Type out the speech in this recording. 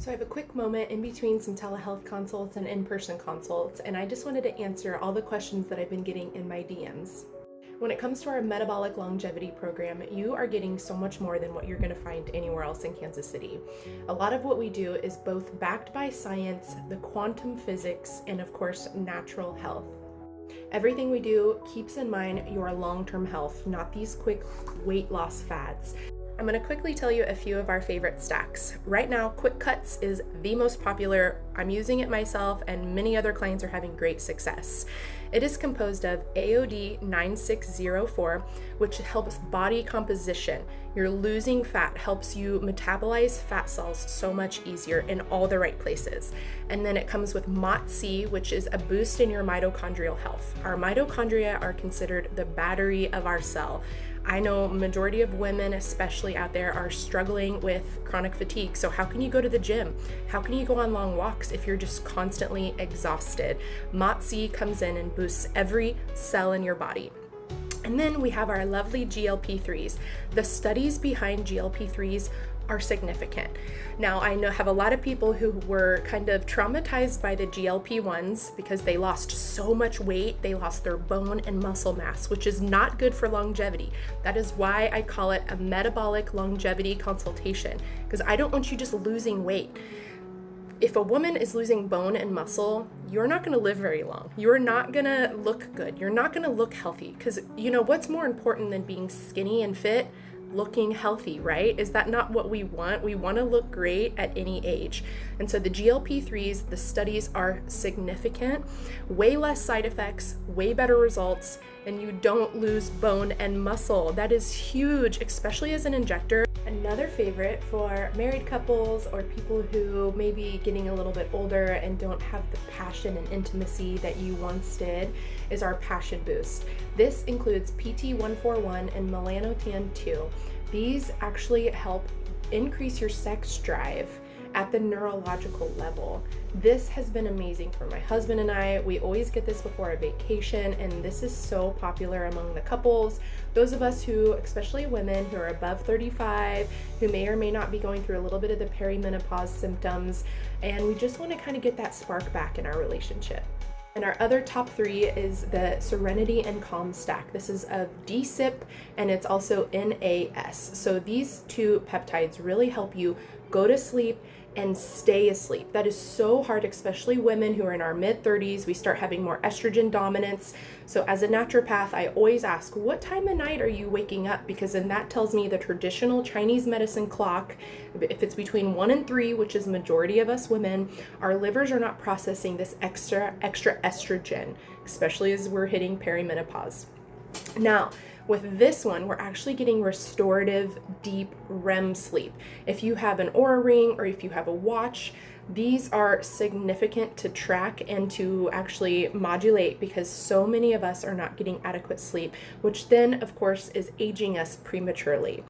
So I have a quick moment in between some telehealth consults and in-person consults, and I just wanted to answer all the questions that I've been getting in my DMs. When it comes to our Metabolic Longevity program, you are getting so much more than what you're going to find anywhere else in Kansas City. A lot of what we do is both backed by science, the quantum physics, and of course, natural health. Everything we do keeps in mind your long-term health, not these quick weight loss fads. I'm going to quickly tell you a few of our favorite stacks. Right now, Quick Cuts is the most popular. I'm using it myself, and many other clients are having great success. It is composed of AOD 9604, which helps body composition. You're losing fat, helps you metabolize fat cells so much easier in all the right places. And then it comes with MOT-C, which is a boost in your mitochondrial health. Our mitochondria are considered the battery of our cell. I know majority of women, especially out there, are struggling with chronic fatigue. So how can you go to the gym? How can you go on long walks if you're just constantly exhausted? MOT-C comes in and boosts every cell in your body. And then we have our lovely GLP-3s. The studies behind GLP-3s are significant. Now, I have a lot of people who were kind of traumatized by the GLP-1s because they lost so much weight. They lost their bone and muscle mass, which is not good for longevity. That is why I call it a metabolic longevity consultation, because I don't want you just losing weight. If a woman is losing bone and muscle, you're not going to live very long. You're not going to look good. You're not going to look healthy, because what's more important than being skinny and fit? Looking healthy, right? Is that not what we want? We want to look great at any age. And so the GLP-3s, the studies are significant, way less side effects, way better results, and you don't lose bone and muscle. That is huge, especially as an injector. Another favorite for married couples or people who may be getting a little bit older and don't have the passion and intimacy that you once did is our Passion Boost. This includes PT141 and melanotan 2. These actually help increase your sex drive at the neurological level. This has been amazing for my husband and I. We always get this before a vacation, and this is so popular among the couples. Those of us who, especially women who are above 35, who may or may not be going through a little bit of the perimenopause symptoms, and we just want to kind of get that spark back in our relationship. And our other top 3 is the Serenity and Calm stack. This is of DSIP, and it's also NAS. So these 2 peptides really help you go to sleep and stay asleep. That is so hard, especially women who are in our mid-30s. We start having more estrogen dominance. So as a naturopath, I always ask, what time of night are you waking up? Because then that tells me the traditional Chinese medicine clock. If it's between 1 and 3, which is majority of us women, our livers are not processing this extra estrogen, especially as we're hitting perimenopause. Now, with this one, we're actually getting restorative deep REM sleep. If you have an Oura Ring or if you have a watch, these are significant to track and to actually modulate, because so many of us are not getting adequate sleep, which then, of course, is aging us prematurely.